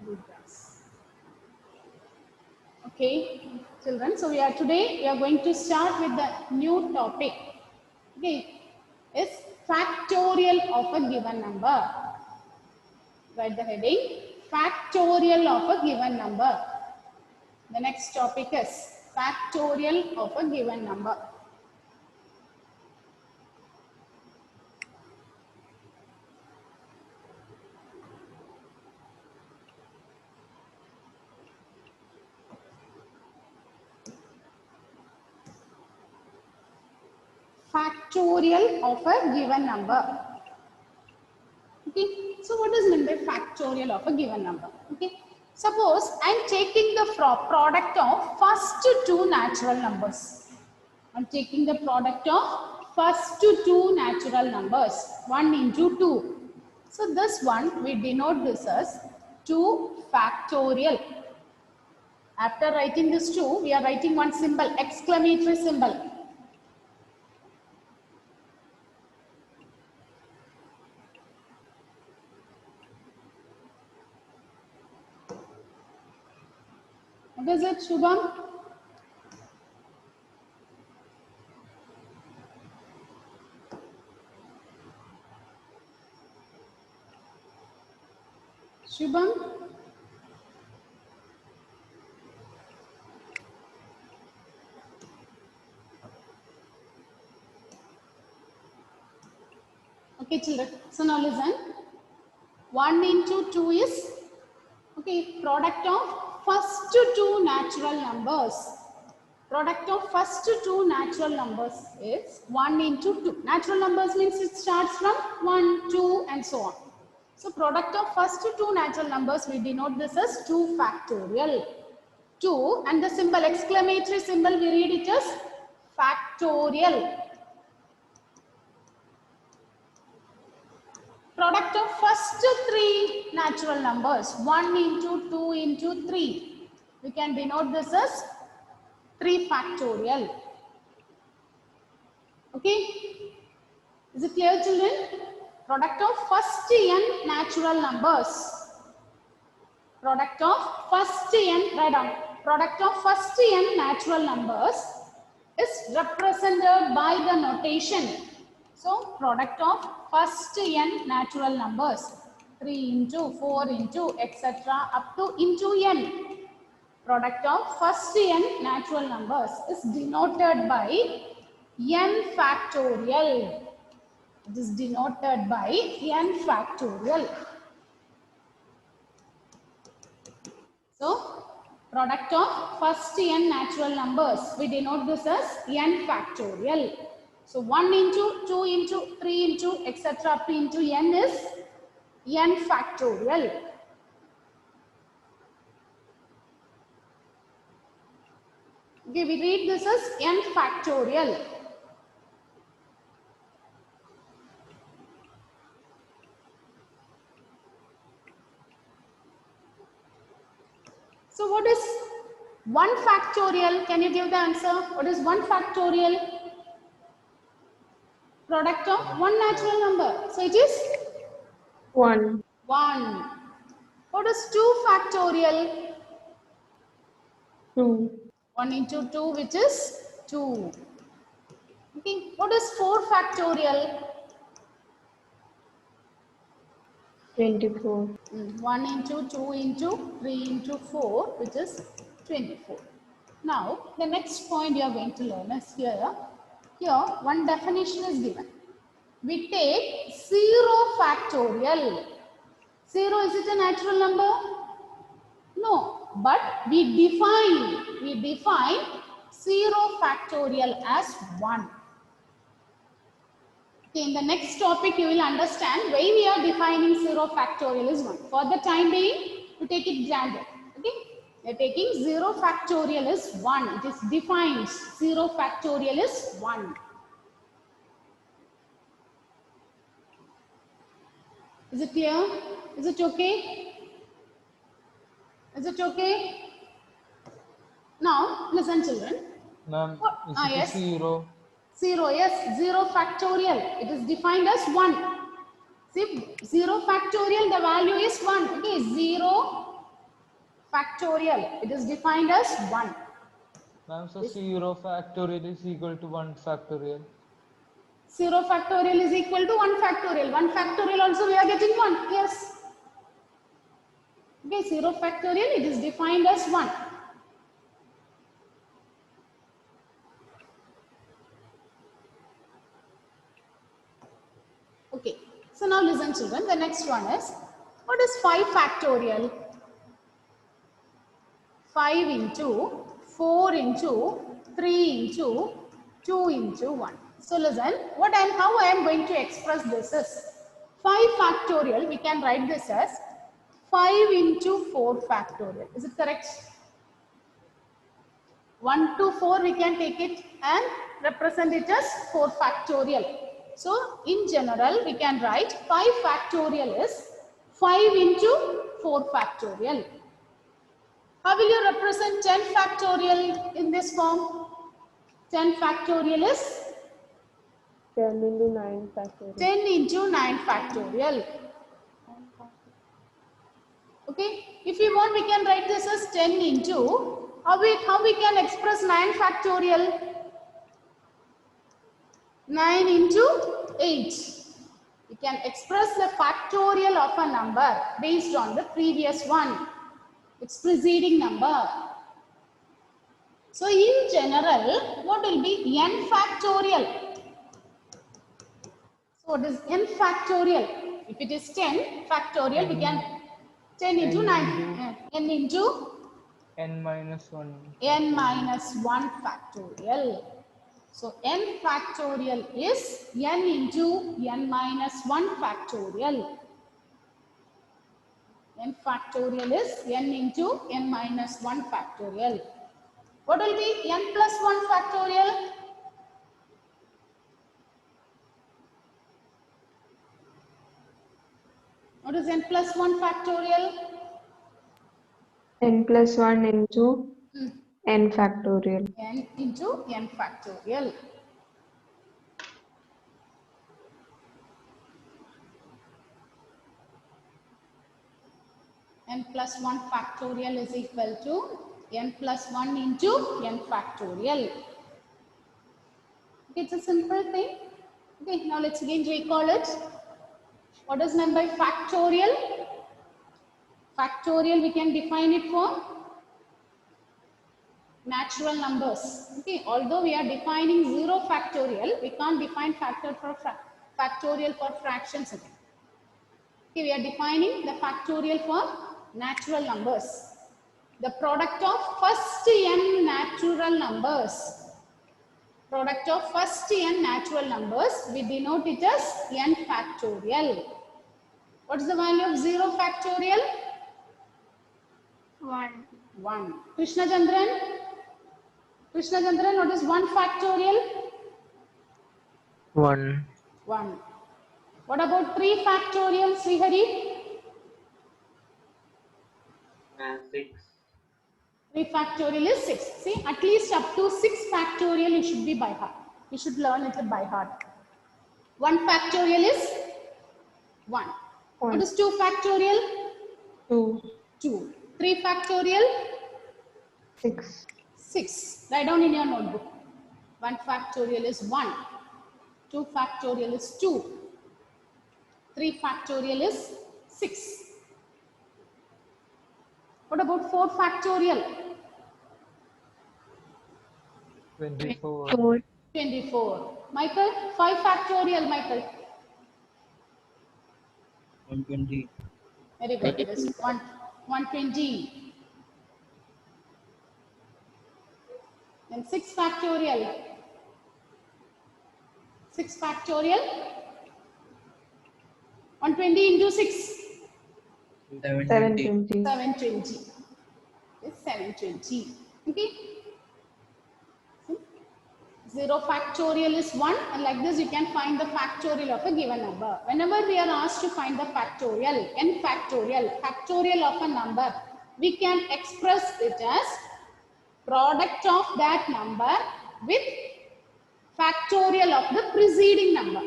Bluegrass. Okay, children. So today we are going to start with the new topic. Okay, is factorial of a given number. Write the heading: factorial of a given number. The next topic is factorial of a given number. Factorial of a given number. Okay, so what is meant by factorial of a given number? Okay, suppose I am taking the product of first two natural numbers. I am taking the product of first two natural numbers, 1 into 2. So this one we denote this as 2 factorial. After writing this 2, we are writing one symbol, exclamatory symbol. What is it, Shubham? Shubham? Okay, children. So now listen. 1 into 2 is, okay, product of first two natural numbers. Product of first two natural numbers is 1 into 2. Natural numbers means it starts from 1, 2 and so on. So product of first two natural numbers, we denote this as 2 factorial. 2 and the symbol, exclamatory symbol, we read it as factorial. Product of first three natural numbers, 1 into 2 into 3. We can denote this as 3 factorial. Okay? Is it clear, children? Product of first n natural numbers. Product of first n, write down. Product of first n natural numbers is represented by the notation. So, product of first n natural numbers, 3 into 4 into etc. up to into n. Product of first n natural numbers is denoted by n factorial. It is denoted by n factorial. So, product of first n natural numbers, we denote this as n factorial. So 1 into 2 into 3 into etc. up into n is n factorial. Okay, we read this as n factorial. So what is 1 factorial? Can you give the answer? What is 1 factorial? Product of one natural number. So it is 1. 1. What is 2 factorial? 2. 1 into 2, which is 2. Okay. What is 4 factorial? 24. 1 into 2 into 3 into 4, which is 24. Now, the next point you are going to learn is here. Here, one definition is given. We take 0 factorial. 0, is it a natural number? No, but we define 0 factorial as 1. Okay, in the next topic, you will understand why we are defining 0 factorial is 1. For the time being, we take it granted. Okay, we are taking 0 factorial is 1. It is defined. 0 factorial is 1. Is it clear? Is it okay? Is it okay? Now, listen, children. Ma'am, is it yes. 0? 0, yes, 0 factorial. It is defined as 1. See, 0 factorial, the value is 1. Okay, 0 factorial. It is defined as 1. Ma'am, so 0 factorial is equal to 1 factorial. 0 factorial is equal to 1 factorial. 1 factorial also we are getting 1. Yes. Okay, 0 factorial, it is defined as 1. Okay, so now listen children, the next one is, what is 5 factorial? 5 into 4 into 3 into 2 into 1. So listen, how I am going to express this is 5 factorial, we can write this as 5 into 4 factorial. Is it correct? 1 to 4 we can take it and represent it as 4 factorial. So in general we can write 5 factorial is 5 into 4 factorial. How will you represent 10 factorial in this form? 10 factorial is 10 into 9 factorial. 10 into 9 factorial. Okay, if you want we can write this as 10 into, how we can express 9 factorial? 9 into 8. We can express the factorial of a number based on the previous one, its preceding number. So in general, what will be n factorial? So what is n factorial? If it is 10 factorial, we can 10 into 9, n into n minus 1. n minus 1 factorial. So n factorial is n into n minus 1 factorial. N factorial is n into n minus 1 factorial. What will be n plus 1 factorial? What is n plus 1 factorial? N plus 1 into n factorial. N into n factorial. N plus 1 factorial is equal to n plus 1 into n factorial. It's a simple thing. Okay, now let's again recall it. What is meant by factorial? Factorial we can define it for natural numbers. Okay, although we are defining 0 factorial, we can't define factorial for fractions again. Okay, we are defining the factorial for natural numbers. The product of first n natural numbers. Product of first n natural numbers, we denote it as n factorial. What is the value of 0 factorial? 1. 1. Krishna Chandran? Krishna Chandran, what is 1 factorial? 1. 1. What about 3 factorial, Srihari? 6. 3 factorial is 6. See, at least up to 6 factorial you should be by heart. You should learn it by heart. 1 factorial is 1. What is 2 factorial? 2. 2. 3 factorial? 6. 6. Write down in your notebook. 1 factorial is 1. 2 factorial is 2. 3 factorial is 6. What about 4 factorial? 24. 4. 24. Michael, 5 factorial, Michael. 120. Very good. It is 120. Then 6 factorial. 6 factorial. 120 into 6. 720. 720. It's 720. Okay. 0 factorial is 1, and like this you can find the factorial of a given number. Whenever we are asked to find the factorial, n factorial of a number, we can express it as product of that number with factorial of the preceding number.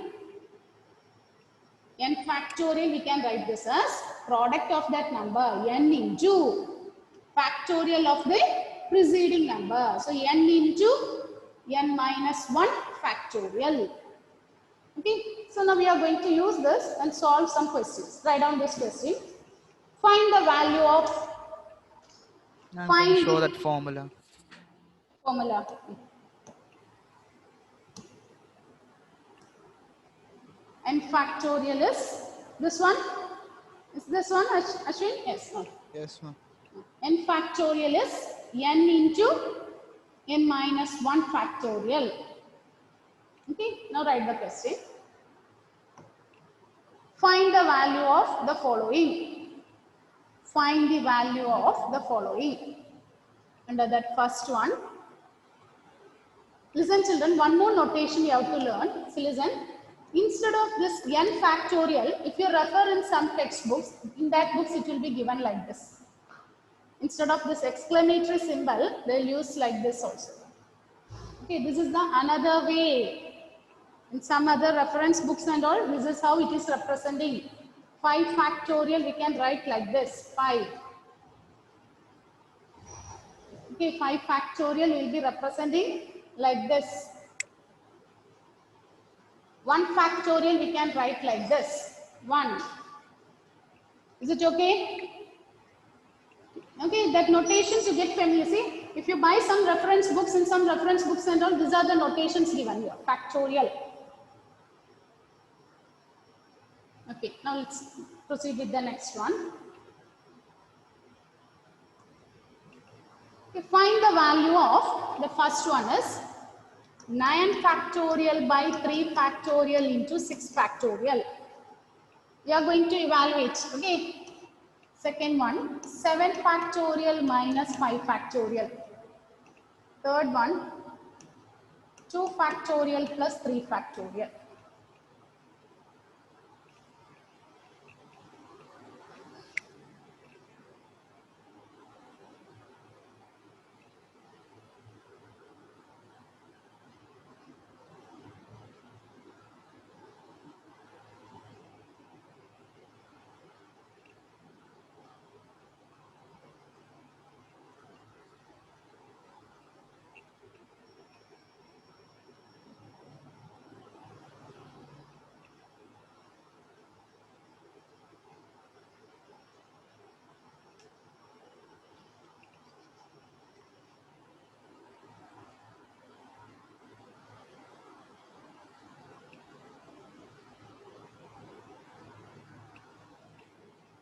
N factorial, we can write this as product of that number n into factorial of the preceding number. So n into n minus 1 factorial. Okay, so now we are going to use this and solve some questions. Write down this question. Find the value of, Ma'am, can you find show the that formula? formula. N factorial is this one. Is this one, Ashwin? Yes. No. Yes, ma'am. N factorial is n into n minus 1 factorial. Okay, now write the question. Find the value of the following. Find the value of the following. Under that first one. Listen children, one more notation you have to learn. So listen, instead of this n factorial, if you refer in some textbooks, in that books it will be given like this. Instead of this exclamatory symbol, they'll use like this also. Okay, this is the another way. In some other reference books and all, this is how it is representing. 5 factorial, we can write like this, 5. Okay, 5 factorial will be representing like this. 1 factorial, we can write like this, 1. Is it okay? Okay, that notations you get familiar. See, if you buy some reference books and some reference books and all, these are the notations given here, factorial. Okay, now let's proceed with the next one. Okay, find the value of, the first one is 9 factorial by 3 factorial into 6 factorial. We are going to evaluate, okay. Second one, 7 factorial minus 5 factorial. Third one, 2 factorial plus 3 factorial.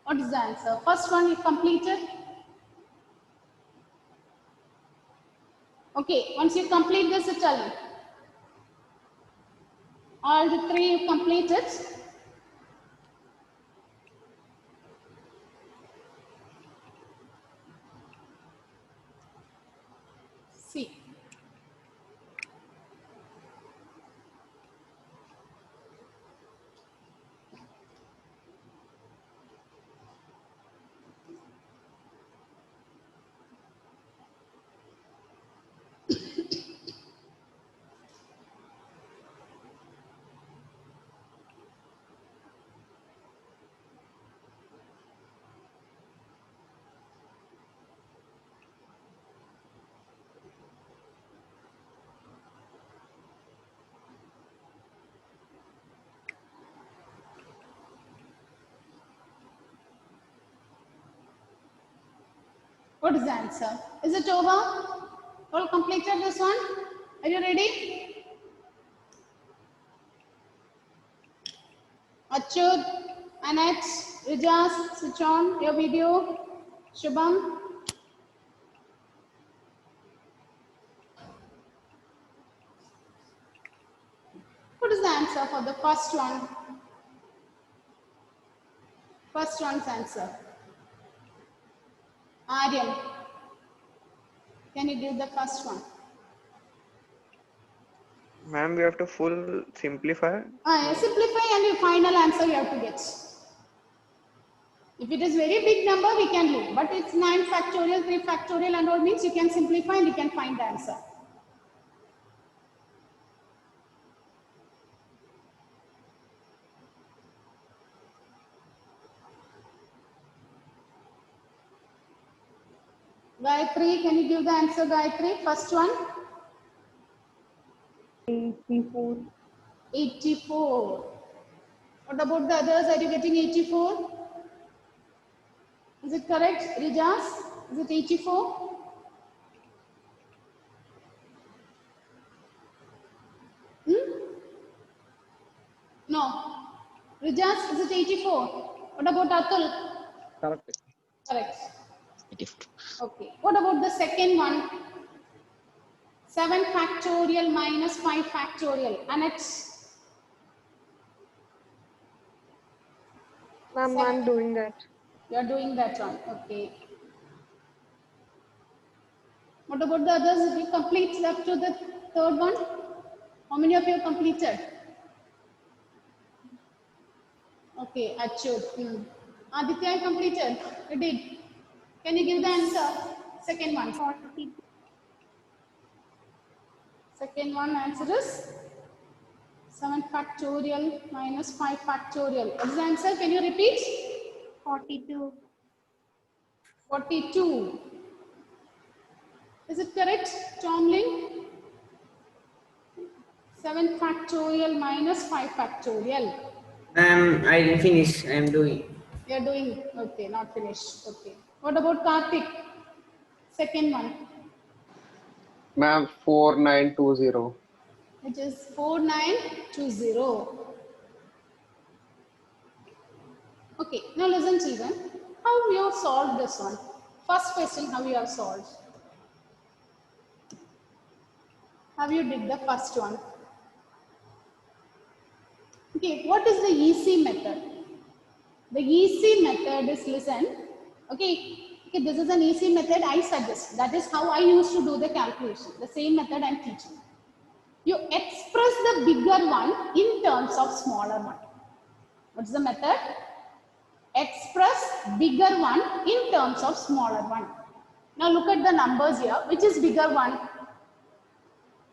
What is the answer? First one you completed. Okay, once you complete this, you tell me. All the 3 you completed. See. What is the answer? Is it over? All completed this one? Are you ready? Achud, Annette, Rijas, switch on your video. Shubham. What is the answer for the first one? First one's answer. Aryan, can you do the first one? Ma'am, we have to full simplify. Simplify and your final answer you have to get. If it is very big number, we can do. But it's 9 factorial, 3 factorial and all means you can simplify and you can find the answer. Gayatri, can you give the answer, Gayatri? First one. 84. 84. What about the others? Are you getting 84? Is it correct, Rijas? Is it 84? No. Rijas, is it 84? What about Atul? Correct. Correct. Okay. What about the second one? 7 factorial minus 5 factorial. Annette? Ma'am, I'm doing that. You are doing that one. Okay. What about the others? If you complete up to the third one, how many of you have completed? Okay, Achyut. Aditya, you completed? You did. Can you give the answer? Second one. Second one answer is 7 factorial minus 5 factorial. What is the answer? Can you repeat? 42. 42. Is it correct, Tomlin? 7 factorial minus 5 factorial. Ma'am, I didn't finish. I am doing. You are doing, okay, not finished. Okay. What about Karthik? Second one, Ma'am, 4920. which is 4920. Okay, now listen, children. How you have solved this one? First question, how you have solved? How you did the first one? Okay, what is the easy method? The easy method is, listen, okay, this is an easy method I suggest. That is how I used to do the calculation. The same method I am teaching. You express the bigger one in terms of smaller one. What's the method? Express bigger one in terms of smaller one. Now look at the numbers here. Which is bigger one?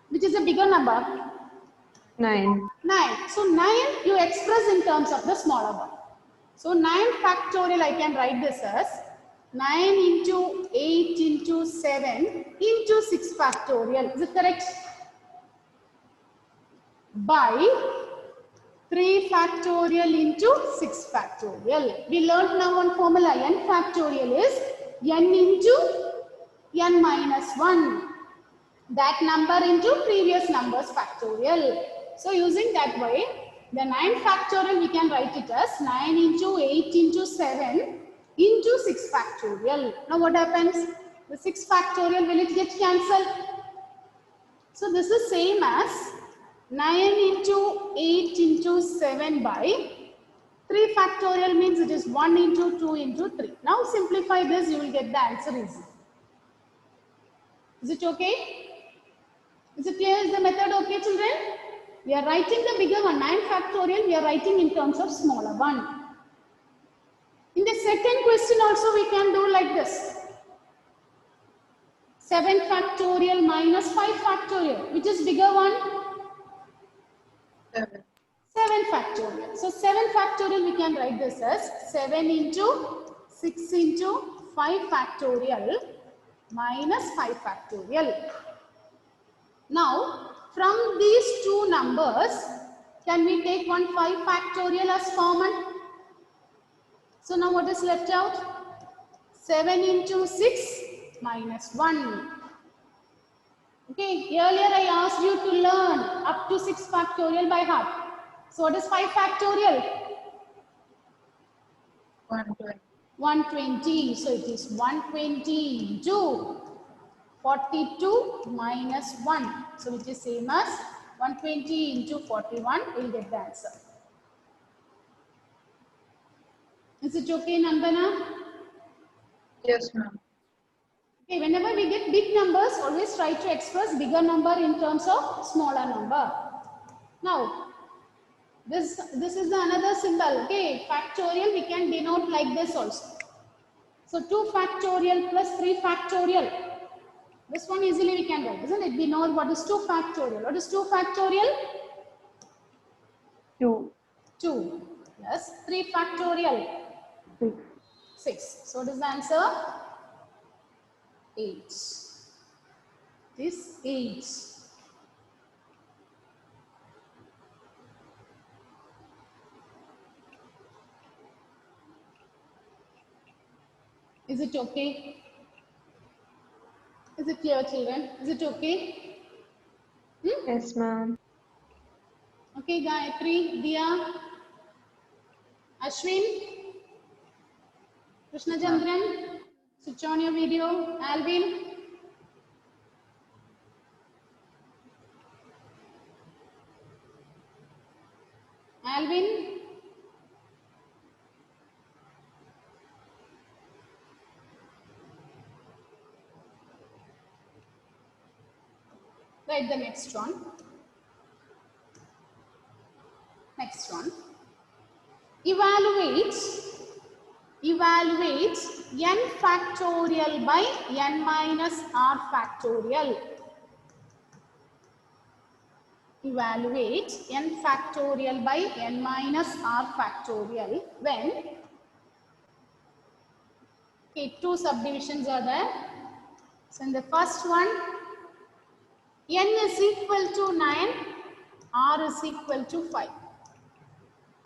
Which is a bigger number? 9. 9. So 9 you express in terms of the smaller one. So 9 factorial, I can write this as 9 into 8 into 7 into 6 factorial. Is it correct? By 3 factorial into 6 factorial. We learned now one formula. N factorial is n into n minus 1. That number into previous numbers factorial. So using that way, the 9 factorial we can write it as 9 into 8 into 7 into 6 factorial. Now what happens? The 6 factorial, will it get cancelled? So this is same as 9 into 8 into 7 by 3 factorial, means it is 1 into 2 into 3. Now simplify this, you will get the answer easy. Is it okay? Is it clear? Is the method okay, children? We are writing the bigger one, 9 factorial, we are writing in terms of smaller one. In the second question also we can do like this. 7 factorial minus 5 factorial. Which is bigger one? 7 factorial. So 7 factorial we can write this as 7 into 6 into 5 factorial minus 5 factorial. Now from these two numbers, can we take one 5 factorial as common? So now what is left out? 7 into 6 minus 1. Okay, earlier I asked you to learn up to 6 factorial by heart. So what is 5 factorial? 120. 120. So it is 120 into 42 minus 1. So which is same as 120 into 41. We will get the answer. Is it okay, Nandana? Yes, ma'am. Okay, whenever we get big numbers, always try to express bigger number in terms of smaller number. Now, this is another symbol. Okay, factorial we can denote like this also. So 2 factorial plus 3 factorial. This one easily we can write, isn't it? We know what is 2 factorial. What is 2 factorial? 2. 2 plus 3 factorial. 6. 6. So what is the answer? 8. This 8. Is it okay? Is it clear, children? Is it okay? Yes, ma'am. Okay, Gayatri, Dia, Ashwin, Krishna Chandran, switch on your video. Alvin, Alvin, write the next one. Next one. Evaluate n factorial by n minus r factorial. Evaluate n factorial by n minus r factorial when, okay, two subdivisions are there. So in the first one, n is equal to 9, r is equal to 5.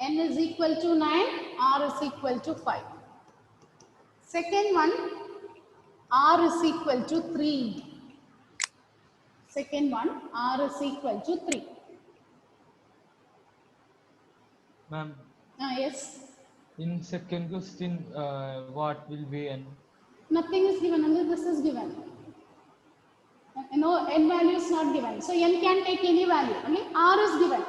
N is equal to 9, r is equal to 5. Second one, r is equal to 3. Second one, r is equal to 3. Ma'am, Yes. in second question, what will be n? Nothing is given, only this is given. No, n value is not given. So n can take any value. Only r is given.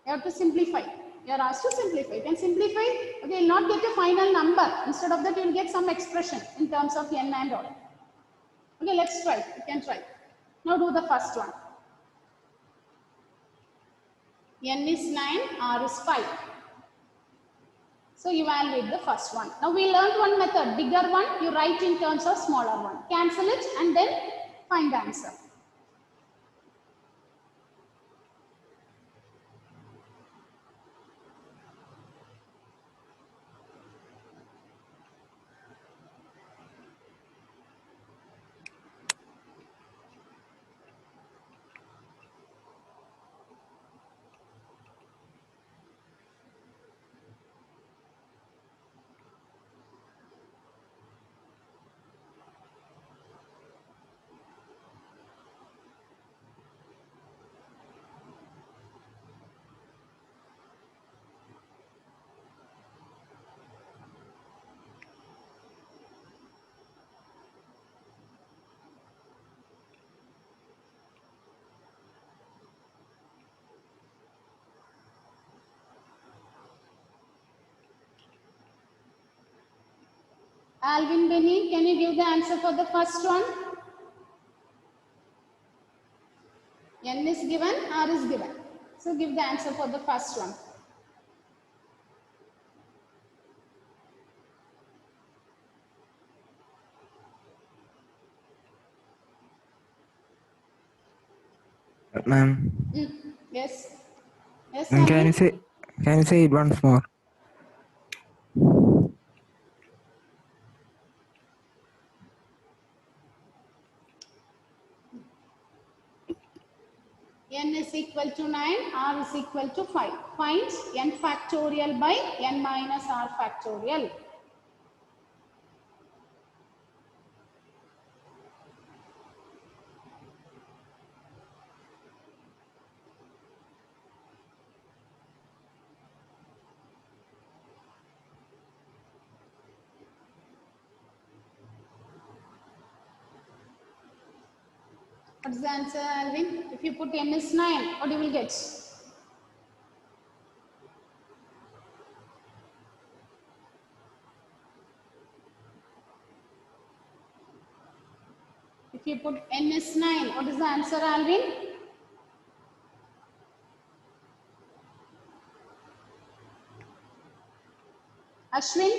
You have to simplify. You are asked to simplify. You can simplify. Okay, you will not get a final number. Instead of that, you will get some expression in terms of n and all. Okay, let's try. You can try. Now do the first one. N is 9, r is 5. So evaluate the first one. Now we learned one method. Bigger one, you write in terms of smaller one. Cancel it and then find the answer. Alvin Benny, can you give the answer for the first one? N is given, R is given. So give the answer for the first one. Ma'am, Yes. Yes, can Alvin? you say it once more? N is equal to 9, R is equal to 5. Find n factorial by n minus r factorial. What's the answer, Alvin? If you put n is 9, what you will get? If you put n is 9, what is the answer, Alvin? Ashwin?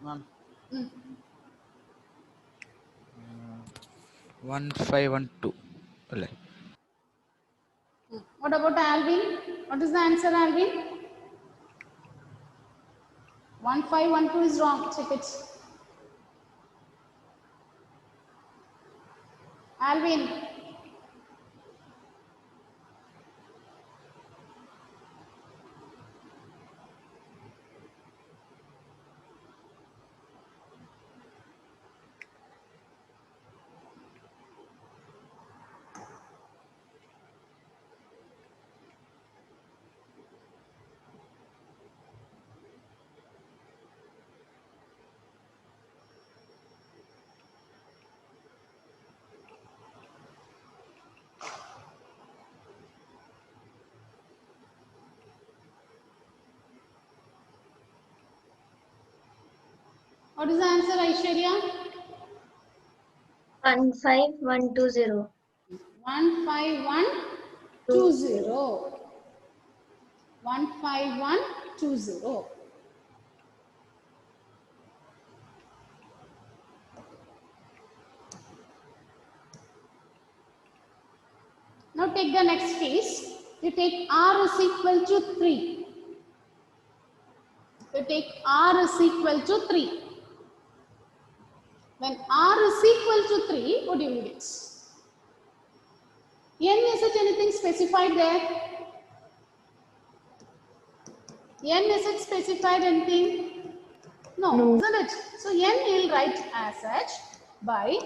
Ma'am. 1512. അല്ലേ? What about Alvin? What is the answer, Alvin? 1512 is wrong. Check it. Alvin. What is the answer, Aishwarya? 15120. 15120. 15120. Now take the next case. You take r is equal to 3. You take r is equal to 3. When r is equal to 3, what do you get? N, is it anything specified there? N, is it specified anything? No, isn't it? So n will write as such by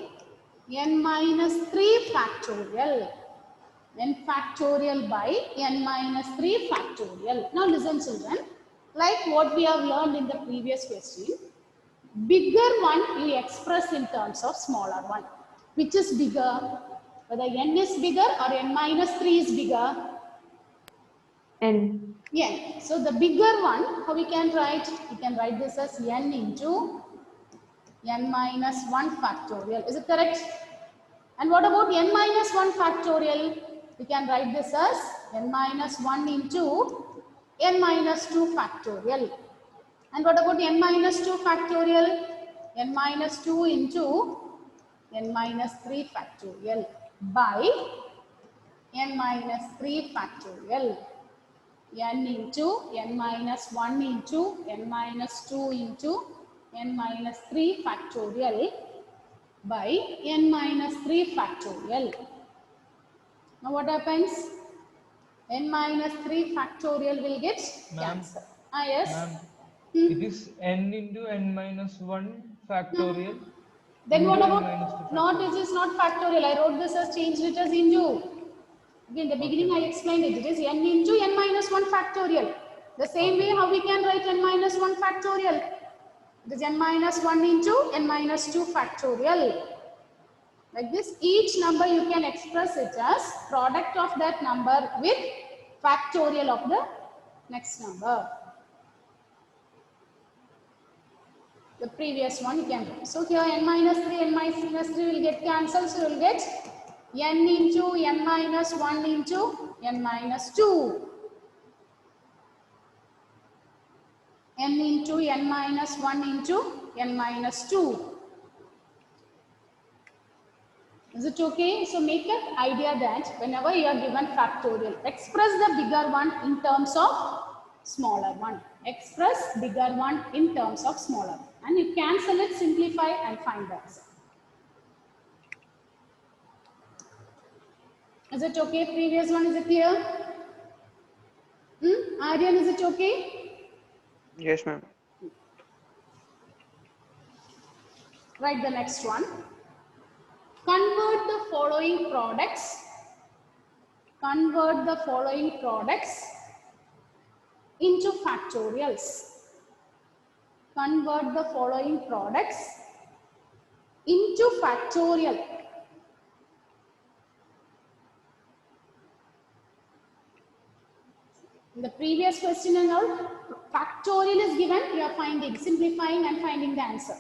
n minus 3 factorial. N factorial by n minus 3 factorial. Now listen children, like what we have learned in the previous question, bigger one you express in terms of smaller one. Which is bigger? Whether n is bigger or n minus 3 is bigger? N. N. So the bigger one, how we can write? We can write this as n into n minus 1 factorial. Is it correct? And what about n minus 1 factorial? We can write this as n minus 1 into n minus 2 factorial. And what about n minus 2 factorial? N minus 2 into n minus 3 factorial by n minus 3 factorial. N into n minus 1 into n minus 2 into n minus 3 factorial by n minus 3 factorial. Now what happens? N minus 3 factorial will get cancelled. Yes. Ma'am, it is n into n minus 1 factorial. Then what into n about, minus 2 not, this is not factorial. I wrote this as changed it as into. In the beginning I explained it. It is n into n minus 1 factorial. The same way how we can write n minus 1 factorial. It is n minus 1 into n minus 2 factorial. Like this, each number you can express it as product of that number with factorial of the next number. The previous one you can do. So here n minus 3, n minus 3 will get cancelled. So you will get n into n minus 1 into n minus 2. N into n minus 1 into n minus 2. Is it okay? So make an idea that whenever you are given factorial, express the bigger one in terms of smaller one. Express bigger one in terms of smaller. And you cancel it, simplify and find the answer. Is it okay? Previous one, is it clear? Aryan, is it okay? Yes, ma'am. Write the next one. Convert the following products. Convert the following products into factorials. Convert the following products into factorial. In the previous question and all, factorial is given, you are finding, simplifying and finding the answer.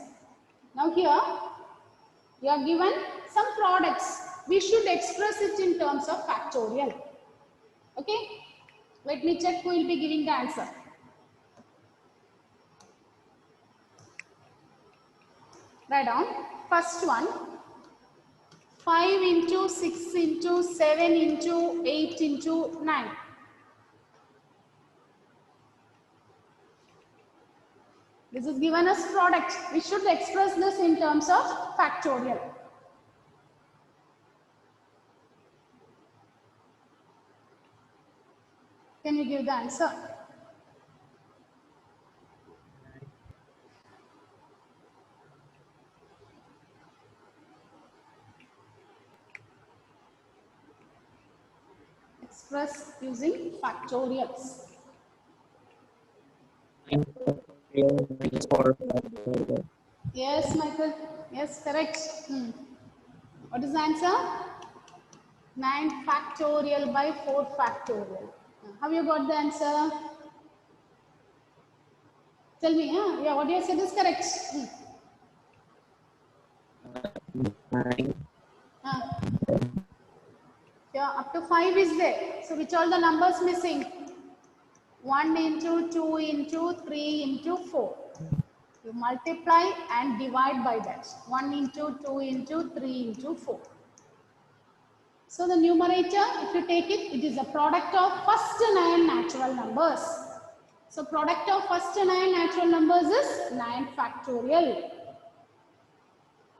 Now here, you are given some products. We should express it in terms of factorial. Okay? Let me check who will be giving the answer. Write down. First one. 5 into 6 into 7 into 8 into 9. This is given as product. We should express this in terms of factorial. Can you give the answer? Express using factorials. Yes, Michael. Yes, correct. What is the answer? 9 factorial by 4 factorial. Have you got the answer? Tell me, huh? Yeah, what you said is correct. Yeah, up to 5 is there. So which all the numbers missing? 1 into 2 into 3 into 4. You multiply and divide by that. 1 into 2 into 3 into 4. So the numerator, if you take it, it is a product of first 9 natural numbers. So product of first 9 natural numbers is 9 factorial.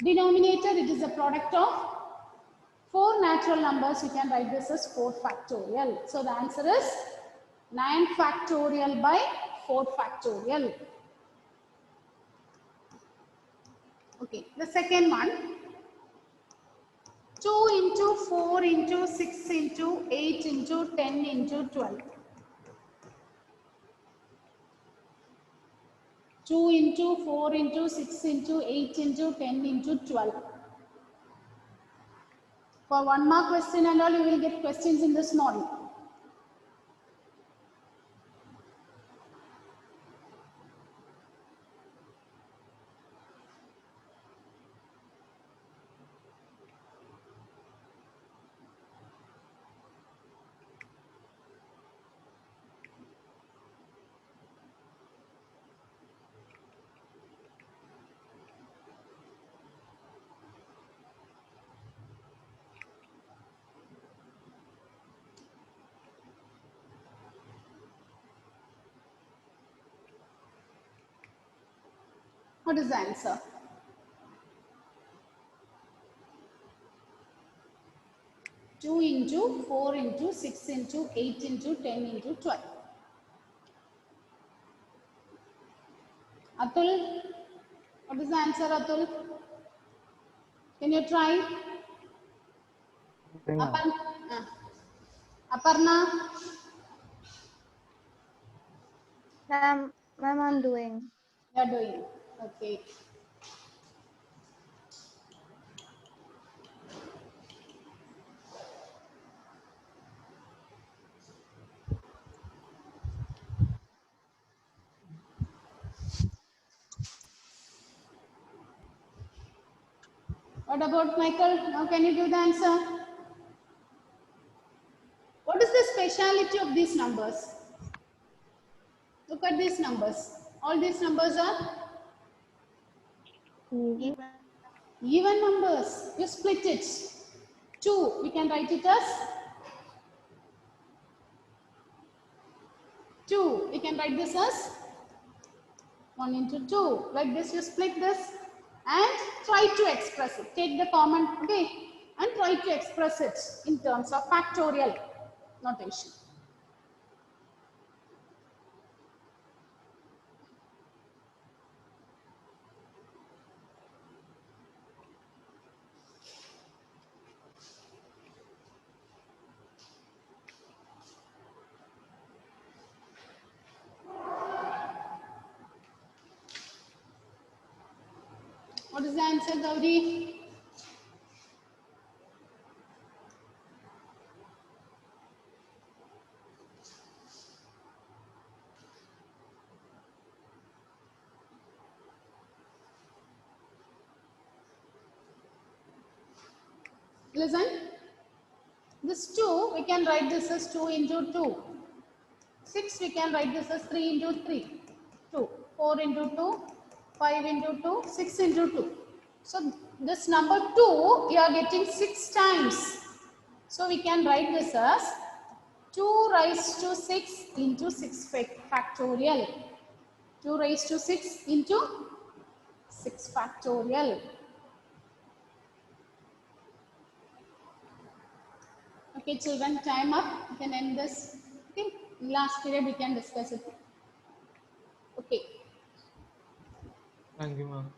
Denominator, it is a product of 4 natural numbers. You can write this as 4 factorial. So the answer is 9 factorial by 4 factorial. Okay, the second one. 2 into 4 into 6 into 8 into 10 into 12. 2 into 4 into 6 into 8 into 10 into 12. For 1 mark question and all, you will get questions in this model. What is the answer? Two into 4 into 6 into 8 into 10 into 12. Atul, what is the answer, Atul? Can you try? Aparna? Ma'am, I'm doing. You are doing. Okay. What about Michael? Now can you give the answer? What is the speciality of these numbers? Look at these numbers. All these numbers are even numbers. You split it. 2, we can write it as 2. We can write this as 1 into 2. Like this, you split this and try to express it. Take the common, okay, and try to express it in terms of factorial notation. What is the answer, Gauri? Listen, this 2, we can write this as 2 into 2. 6, we can write this as 3 into 3. 2. 4 into 2, 5 into 2, 6 into 2. So this number 2, you are getting 6 times. So we can write this as 2 raised to 6 into 6 factorial. 2 raised to 6 into 6 factorial. Okay, children, time up. You can end this. Okay, last period we can discuss it. Okay. Thank you, ma'am.